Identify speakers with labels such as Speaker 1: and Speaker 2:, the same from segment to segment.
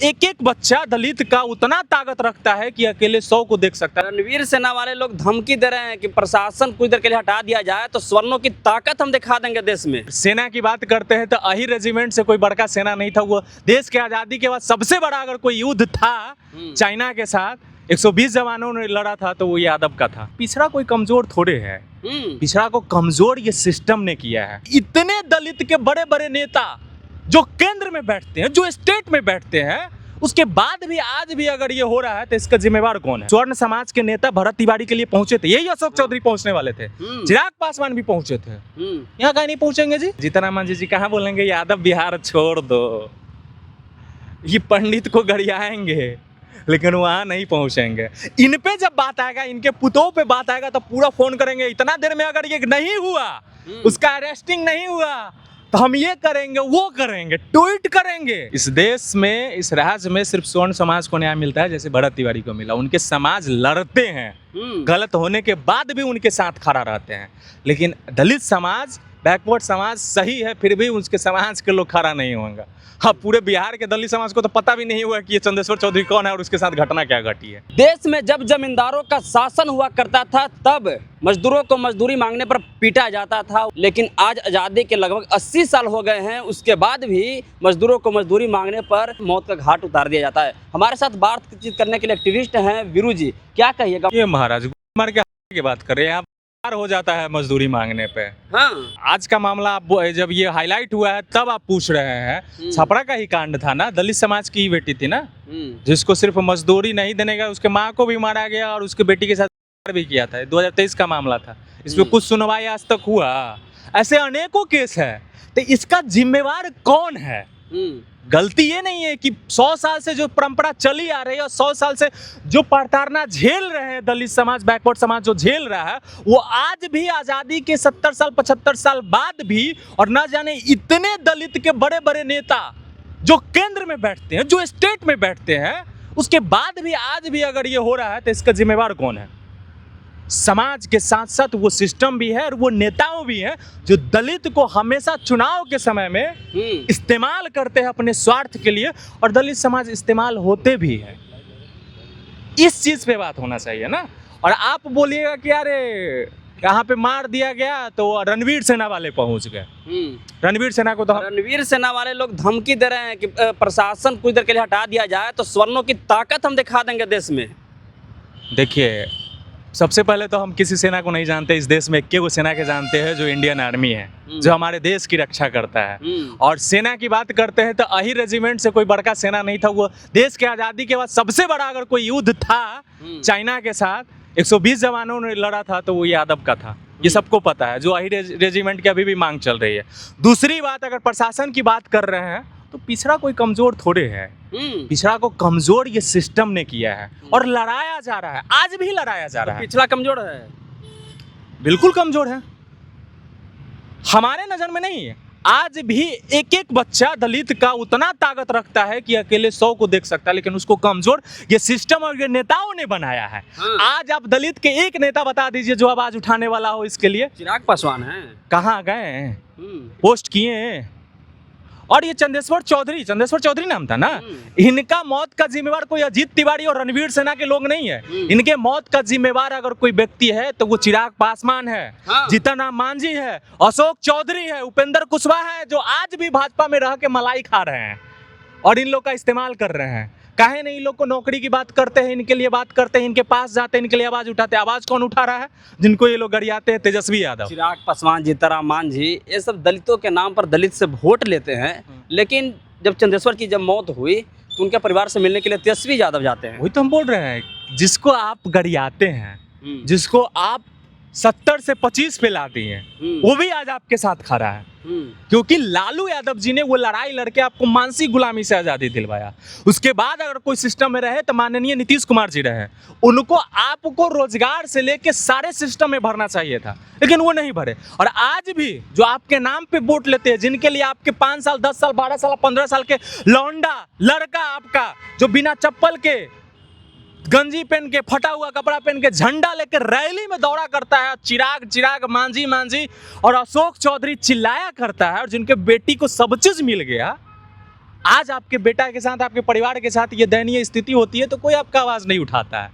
Speaker 1: एक एक बच्चा दलित का उतना ताकत रखता है कि अकेले 100 को देख सकता है।
Speaker 2: रणवीर सेना वाले लोग धमकी दे रहे हैं कि प्रशासन कुछ देर के लिए हटा दिया जाए तो स्वर्णों की ताकत हम दिखा देंगे देश में।
Speaker 1: सेना की बात करते हैं तो अही रेजिमेंट से कोई बड़का सेना नहीं था। वो देश के आजादी के बाद सबसे बड़ा अगर कोई युद्ध था चाइना के साथ 120 जवानों ने लड़ा था तो वो यादव का था। पिछड़ा कोई कमजोर थोड़े है, पिछड़ा को कमजोर ये सिस्टम ने किया है। इतने दलित के बड़े बड़े नेता जो केंद्र में बैठते हैं, जो स्टेट में बैठते हैं, उसके बाद भी आज भी अगर ये हो रहा है तो इसका जिम्मेवार कौन है? स्वर्ण समाज के नेता भरत तिवारी के लिए पहुंचे थे, यही अशोक चौधरी पहुंचने वाले थे, चिराग पासवान भी पहुंचे थे। यहाँ कहीं नहीं पहुंचेंगे जी। जीतन राम जी कहाँ बोलेंगे यादव बिहार छोड़ दो, ये पंडित को गरियाएंगे लेकिन वहां नहीं पहुंचेंगे। इन पे जब बात आएगा, इनके पुतों पे बात आएगा तो पूरा फोन करेंगे। इतना देर में अगर ये नहीं हुआ, उसका अरेस्टिंग नहीं हुआ तो हम ये करेंगे वो करेंगे, ट्वीट करेंगे। इस देश में, इस राज्य में सिर्फ स्वर्ण समाज को न्याय मिलता है जैसे भरत तिवारी को मिला। उनके समाज लड़ते हैं, गलत होने के बाद भी उनके साथ खड़ा रहते हैं। लेकिन दलित समाज, बैकवर्ड समाज सही है फिर भी उसके समाज के लोग खड़ा नहीं होंगे। हाँ, पूरे बिहार के दलित समाज को तो पता भी नहीं हुआ कि ये चंदेश्वर चौधरी कौन है और उसके साथ घटना क्या घटी है।
Speaker 2: देश में जब जमींदारों का शासन हुआ करता था तब मजदूरों को मजदूरी मांगने पर पीटा जाता था। लेकिन आज आज़ादी के लगभग 80 साल हो गए हैं, उसके बाद भी मजदूरों को मजदूरी मांगने पर मौत का घाट उतार दिया जाता है। हमारे साथ बातचीत करने के लिए एक्टिविस्ट हैं वीरू जी, क्या कहिएगा?
Speaker 1: ये महाराज मार के बात कर रहे हैं, हो जाता है मजदूरी मांगने पे।
Speaker 2: हाँ,
Speaker 1: आज का मामला आप जब ये हाईलाइट हुआ है तब आप पूछ रहे हैं। छपरा का ही कांड था ना, दलित समाज की ही बेटी थी ना, जिसको सिर्फ मजदूरी नहीं देने का, उसके माँ को भी मारा गया और उसके बेटी के साथ भी किया था। 2023 का मामला था, इसमें कुछ सुनवाई आज तक हुआ? ऐसे अनेकों केस है। तो इसका जिम्मेवार कौन है? गलती ये नहीं है कि 100 साल से जो परंपरा चली आ रही है और 100 साल से जो प्रताड़ना झेल रहे हैं दलित समाज, बैकवर्ड समाज जो झेल रहा है, वो आज भी आज़ादी के 70 साल 75 साल बाद भी, और ना जाने इतने दलित के बड़े बड़े नेता जो केंद्र में बैठते हैं, जो स्टेट में बैठते हैं, उसके बाद भी आज भी अगर ये हो रहा है तो इसका जिम्मेवार कौन है? समाज के साथ साथ वो सिस्टम भी है और वो नेताओं भी हैं जो दलित को हमेशा चुनाव के समय में इस्तेमाल करते हैं अपने स्वार्थ के लिए, और दलित समाज इस्तेमाल होते भी हैं। इस चीज पे बात होना चाहिए ना। और आप बोलिएगा कि अरे यहाँ पे मार दिया गया तो रणवीर सेना वाले पहुंच गए। रणवीर सेना को तो
Speaker 2: रणवीर सेना वाले लोग धमकी दे रहे हैं कि प्रशासन कुछ देर के लिए हटा दिया जाए तो स्वर्णों की ताकत हम दिखा देंगे देश में।
Speaker 1: देखिए, सबसे पहले तो हम किसी सेना को नहीं जानते इस देश में, एक वो सेना के जानते हैं जो इंडियन आर्मी है, जो हमारे देश की रक्षा करता है। और सेना की बात करते हैं तो अही रेजिमेंट से कोई बड़का सेना नहीं था। वो देश के आज़ादी के बाद सबसे बड़ा अगर कोई युद्ध था चाइना के साथ 120 जवानों ने लड़ा था तो वो यादव का था। ये सबको पता है, जो अही रेजिमेंट की अभी भी मांग चल रही है। दूसरी बात, अगर प्रशासन की बात कर रहे हैं तो पिछड़ा कोई कमजोर थोड़े है, पिछड़ा को कमजोर ये सिस्टम ने किया है और लड़ाया जा रहा है, आज भी लड़ाया जा रहा है।
Speaker 2: पिछड़ा कमजोर है?
Speaker 1: बिल्कुल कमजोर है, हमारे नजर में नहीं है। आज भी एक एक बच्चा दलित का उतना ताकत रखता है कि अकेले 100 को देख सकता है, लेकिन उसको कमजोर ये सिस्टम और ये नेताओं ने बनाया है। आज आप दलित के एक नेता बता दीजिए जो आवाज उठाने वाला हो इसके लिए।
Speaker 2: चिराग पासवान है,
Speaker 1: कहाँ गए? पोस्ट किए। और ये चंदेश्वर चौधरी नाम था ना, इनका मौत का जिम्मेवार कोई अजीत तिवारी और रणवीर सेना के लोग नहीं है। इनके मौत का जिम्मेवार अगर कोई व्यक्ति है तो वो चिराग पासवान है, जीतन राम मांझी है, अशोक चौधरी है, उपेंद्र कुशवाहा है, जो आज भी भाजपा में रह के मलाई खा रहे हैं और इन लोग का इस्तेमाल कर रहे हैं। काहे नहीं, इन लोग को नौकरी की बात करते हैं, इनके लिए बात करते हैं, इनके पास जाते हैं, इनके लिए आवाज उठाते हैं। आवाज कौन उठा रहा है? जिनको ये लोग गरियाते हैं, तेजस्वी यादव,
Speaker 2: चिराग पासवान, जीतन राम मांझी, ये सब दलितों के नाम पर दलित से वोट लेते हैं। लेकिन जब चंदेश्वर की जब मौत हुई तो उनके परिवार से मिलने के लिए तेजस्वी यादव जाते हैं।
Speaker 1: वही तो हम बोल रहे हैं, जिसको आप गरियाते हैं, जिसको आप 70 से 25 पे लाती हैं, वो भी आज आपके साथ खड़ा है। क्योंकि लालू यादव जी ने वो लड़ाई लड़के आपको मानसिक गुलामी से आज़ादी दिलवाया। उसके बाद अगर कोई सिस्टम में रहे तो माननीय नीतीश कुमार जी रहे, उनको आपको रोजगार से लेके सारे सिस्टम में भरना चाहिए था, लेकिन वो नहीं भरे। और आज भी जो आपके नाम पे वोट लेते हैं, जिनके लिए आपके 5 साल 10 साल 12 साल 15 साल के लौंडा लड़का आपका, जो बिना चप्पल के, गंजी पहन के, फटा हुआ कपड़ा पहन के, झंडा लेकर रैली में दौड़ा करता है, चिराग मांझी और अशोक चौधरी चिल्लाया करता है, और जिनके बेटी को सब चीज मिल गया, आज आपके बेटा के साथ, आपके परिवार के साथ ये दयनीय स्थिति होती है तो कोई आपका आवाज़ नहीं उठाता है।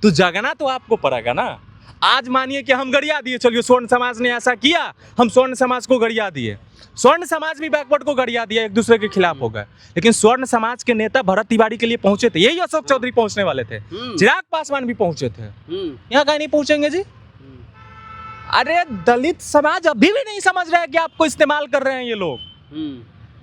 Speaker 1: तो जगना तो आपको पड़ेगा ना। आज मानिए कि हम गरिया दिए, चलिए स्वर्ण समाज ने ऐसा किया, हम स्वर्ण समाज को गरिया दिए, स्वर्ण समाज भी बैकवर्ड को गरिया दिया, एक दूसरे के खिलाफ हो गए। लेकिन स्वर्ण समाज के नेता भरत तिवारी के लिए पहुंचे थे, यही अशोक चौधरी पहुंचने वाले थे, चिराग पासवान भी पहुंचे थे, यहाँ कहीं नहीं पहुंचेंगे जी। अरे दलित समाज अभी भी नहीं समझ रहे हैं कि आपको इस्तेमाल कर रहे हैं ये लोग,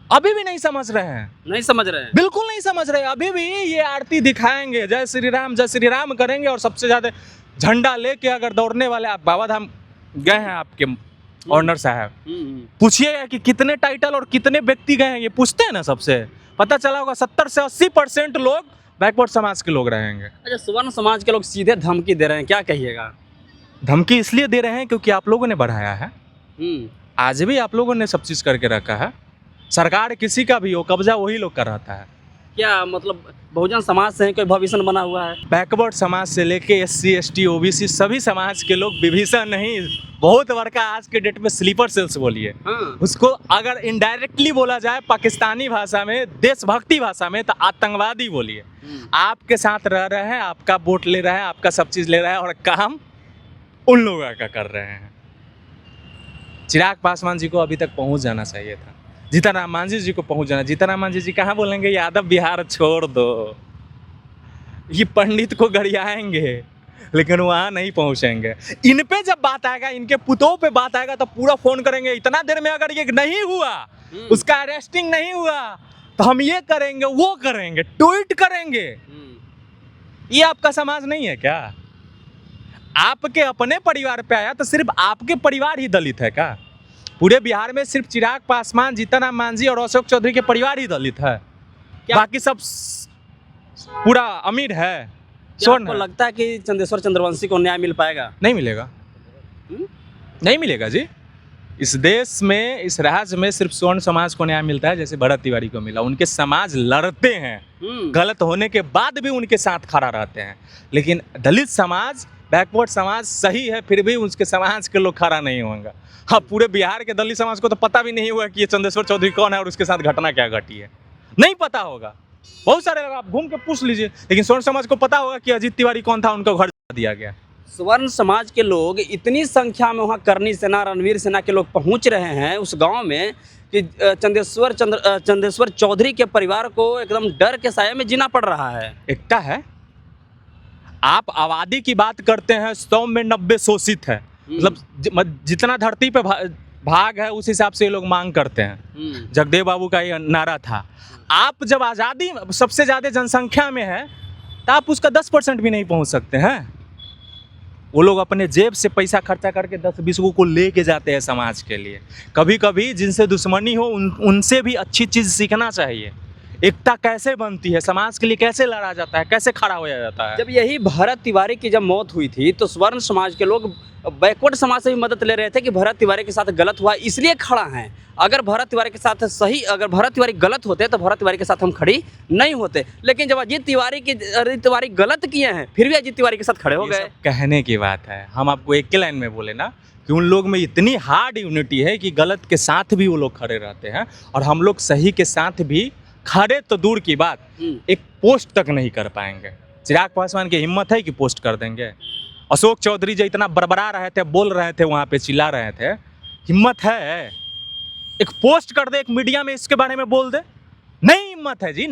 Speaker 1: अभी भी नहीं समझ रहे हैं,
Speaker 2: नहीं समझ रहे हैं,
Speaker 1: बिल्कुल नहीं समझ रहे। अभी भी ये आरती दिखाएंगे, जय श्री राम करेंगे, और सबसे ज्यादा झंडा लेके अगर दौड़ने वाले, आप बाबा धाम गए हैं आपके ऑनर साहब, पूछिएगा कि कितने टाइटल और कितने व्यक्ति गए हैं, ये पूछते हैं ना, सबसे पता चला होगा 70 से 80% लोग बैकवर्ड समाज के लोग रहेंगे।
Speaker 2: अच्छा, स्वर्ण समाज के लोग सीधे धमकी दे रहे हैं, क्या कहिएगा?
Speaker 1: धमकी इसलिए दे रहे हैं क्योंकि आप लोगों ने बढ़ाया है, आज भी आप लोगों ने सब चीज करके रखा है। सरकार किसी का भी हो, कब्जा वही लोग कर रहा है।
Speaker 2: क्या मतलब बहुजन समाज से कोई भविष्य बना हुआ है?
Speaker 1: बैकवर्ड समाज से लेके SC ST OBC सभी समाज के लोग, विभीषण नहीं, बहुत बड़का आज के डेट में स्लीपर सेल्स बोलिए, उसको अगर इनडायरेक्टली बोला जाए पाकिस्तानी भाषा में, देशभक्ति भाषा में, तो आतंकवादी बोलिए। आपके साथ रह रहे हैं, आपका वोट ले रहे हैं, आपका सब चीज ले रहे हैं, और काम उन लोगों का कर रहे हैं। चिराग पासवान जी को अभी तक पहुंच जाना चाहिए था, जीतनराम मांझी जी को पहुंच जाना। जीतनराम मांझी जी कहाँ बोलेंगे यादव बिहार छोड़ दो, ये पंडित को गरियाएंगे, लेकिन वहाँ नहीं पहुंचेंगे। इन पे जब बात आएगा, इनके पुतों पे बात आएगा, तो पूरा फोन करेंगे, इतना देर में अगर ये नहीं हुआ, उसका अरेस्टिंग नहीं हुआ, तो हम ये करेंगे, वो करेंगे, ट्वीट करेंगे। ये आपका समाज नहीं है क्या? आपके अपने परिवार पे आया तो सिर्फ आपके परिवार ही दलित है क्या? पूरे बिहार में सिर्फ चिराग पासवान, जीतनराम मांझी और अशोक चौधरी के परिवार ही दलित है, बाकी सब पूरा अमीर है।
Speaker 2: आपको लगता है कि चंदेश्वर चंद्रवंशी को न्याय मिल पाएगा?
Speaker 1: नहीं मिलेगा, नहीं मिलेगा जी। इस देश में, इस राज्य में सिर्फ स्वर्ण समाज को न्याय मिलता है जैसे भरत तिवारी को मिला। उनके समाज लड़ते हैं, गलत होने के बाद भी उनके साथ खड़ा रहते हैं, लेकिन दलित समाज, बैकवर्ड समाज सही है, फिर भी उसके समाज के लोग खड़ा नहीं होंगे। हाँ, पूरे बिहार के दलित समाज को तो पता भी नहीं होगा कि ये चंदेश्वर चौधरी कौन है और उसके साथ घटना क्या घटी है, नहीं पता होगा। बहुत सारे लोग, आप घूम के पूछ लीजिए, लेकिन स्वर्ण समाज को पता होगा कि अजीत तिवारी कौन था, उनको घर दिया गया।
Speaker 2: स्वर्ण समाज के लोग इतनी संख्या में वहाँ करनी सेना, रणवीर सेना के लोग पहुँच रहे हैं उस गाँव में कि चंदेश्वर चौधरी के परिवार को एकदम डर के साये में जीना पड़ रहा है।
Speaker 1: एकता है। आप आबादी की बात करते हैं, 100 में 90 शोषित है, मतलब जितना धरती पे भाग है उस हिसाब से ये लोग मांग करते हैं। जगदेव बाबू का ये नारा था। आप जब आज़ादी सबसे ज़्यादा जनसंख्या में है तो आप उसका 10% भी नहीं पहुंच सकते हैं। वो लोग अपने जेब से पैसा खर्चा करके 10-20 को लेके जाते हैं समाज के लिए। कभी कभी जिनसे दुश्मनी हो उनसे भी अच्छी चीज़ सीखना चाहिए। एकता कैसे बनती है, समाज के लिए कैसे लड़ा जाता है, कैसे खड़ा होया जाता है।
Speaker 2: जब यही भरत तिवारी की जब मौत हुई थी तो स्वर्ण समाज के लोग बैकवर्ड समाज से भी मदद ले रहे थे कि भरत तिवारी के साथ गलत हुआ इसलिए खड़ा हैं। अगर भरत तिवारी के साथ सही, अगर भरत तिवारी गलत होते तो भरत तिवारी के साथ हम खड़ी नहीं होते। लेकिन जब अजीत तिवारी गलत किए हैं फिर भी अजीत तिवारी के साथ खड़े हो गए।
Speaker 1: कहने की बात है, हम आपको एक ही लाइन में बोले ना कि उन लोग में इतनी हार्ड यूनिटी है कि गलत के साथ भी वो लोग खड़े रहते हैं, और हम लोग सही के साथ भी खड़े तो दूर की बात, एक पोस्ट तक नहीं कर पाएंगे। चिराग पासवान की हिम्मत है कि पोस्ट कर देंगे। अशोक चौधरी जो इतना बड़बड़ा रहे थे, बोल रहे थे, वहाँ पे चिल्ला रहे थे, हिम्मत है एक पोस्ट कर दे, एक मीडिया में इसके बारे में बोल दे? नहीं हिम्मत है जी।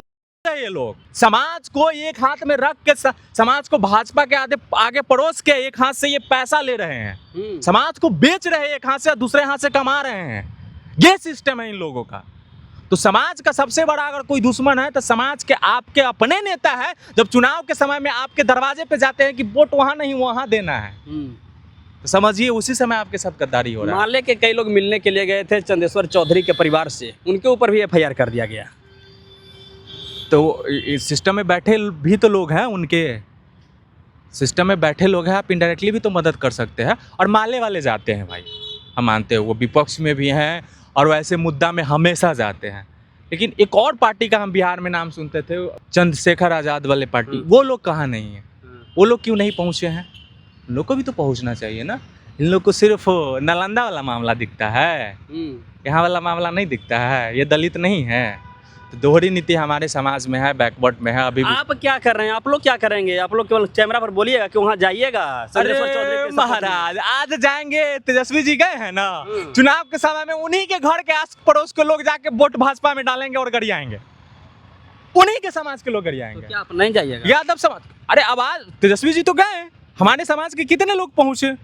Speaker 1: ये लोग समाज को एक हाथ में रख के, समाज को भाजपा के आगे पड़ोस के एक हाथ से ये पैसा ले रहे हैं, समाज को बेच रहे हैं एक हाथ से, दूसरे हाथ से कमा रहे हैं। ये सिस्टम है इन लोगों का। तो समाज का सबसे बड़ा अगर कोई दुश्मन है तो समाज के आपके अपने नेता है। जब चुनाव के समय में आपके दरवाजे पे जाते हैं कि वोट वहां नहीं वहां देना है, तो समझिए उसी समय आपके साथ गद्दारी हो रहा है।
Speaker 2: माले के कई लोग मिलने के लिए गए थे चंदेश्वर चौधरी के परिवार से, उनके ऊपर भी FIR कर दिया गया।
Speaker 1: तो इस सिस्टम में बैठे भी तो लोग हैं, उनके सिस्टम में बैठे लोग हैं, आप इनडायरेक्टली भी तो मदद कर सकते हैं। और माले वाले जाते हैं भाई, हम मानते हैं, वो विपक्ष में भी हैं और वैसे मुद्दा में हमेशा जाते हैं। लेकिन एक और पार्टी का हम बिहार में नाम सुनते थे, चंद्रशेखर आज़ाद वाले पार्टी, वो लोग कहाँ नहीं है? वो लोग क्यों नहीं पहुँचे हैं? उन लोग को भी तो पहुँचना चाहिए ना। इन लोग को सिर्फ नालंदा वाला मामला दिखता है, यहाँ वाला मामला नहीं दिखता है, ये दलित नहीं है। तो दोहरी नीति हमारे समाज में है, बैकवर्ड में है अभी भी।
Speaker 2: आप क्या कर रहे हैं? आप लोग क्या करेंगे? आप लोग केवल कैमरा पर बोलिएगा कि वहाँ जाइएगा? चंद्रेश्वर चौधरी
Speaker 1: अरे
Speaker 2: के सपोर्ट में।
Speaker 1: महाराज, आज जाएंगे, तेजस्वी जी गए हैं ना, चुनाव के समय में उन्हीं के घर के आस पड़ोस के लोग जाके वोट भाजपा में डालेंगे और गरियाएंगे, उन्हीं के समाज के लोग
Speaker 2: तो
Speaker 1: गरियाएंगे।
Speaker 2: क्या आप नहीं जाइएगा?
Speaker 1: यादव समाज, अरे आवाज तेजस्वी जी तो गए, हमारे समाज के कितने लोग पहुंचे,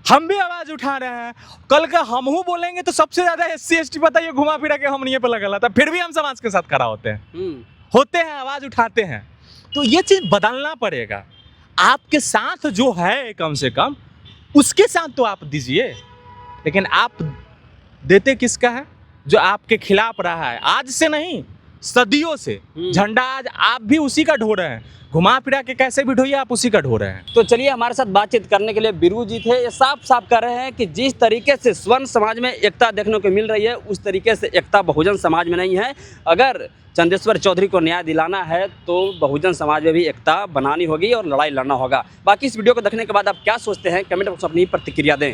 Speaker 1: हम भी आवाज उठा रहे हैं। कल का हमहू बोलेंगे तो सबसे ज्यादा SC ST बताइए घुमा फिरा के हम नहीं पे लगल था, फिर भी हम समाज के साथ खड़ा होते हैं, आवाज उठाते हैं। तो ये चीज बदलना पड़ेगा। आपके साथ जो है कम से कम उसके साथ तो आप दीजिए, लेकिन आप देते किसका है? जो आपके खिलाफ रहा है, आज से नहीं सदियों से झंडा आज आप भी उसी का ढो रहे हैं, घुमा फिरा के कैसे भी ढोइए आप उसी का ढो रहे हैं।
Speaker 2: तो चलिए, हमारे साथ बातचीत करने के लिए बिरु जी थे। ये साफ साफ कर रहे हैं कि जिस तरीके से स्वर्ण समाज में एकता देखने को मिल रही है, उस तरीके से एकता बहुजन समाज में नहीं है। अगर चंद्रेश्वर चौधरी को न्याय दिलाना है तो बहुजन समाज में भी एकता बनानी होगी और लड़ाई लड़ना होगा। बाकी इस वीडियो को देखने के बाद आप क्या सोचते हैं, कमेंट बॉक्स में अपनी प्रतिक्रिया दें।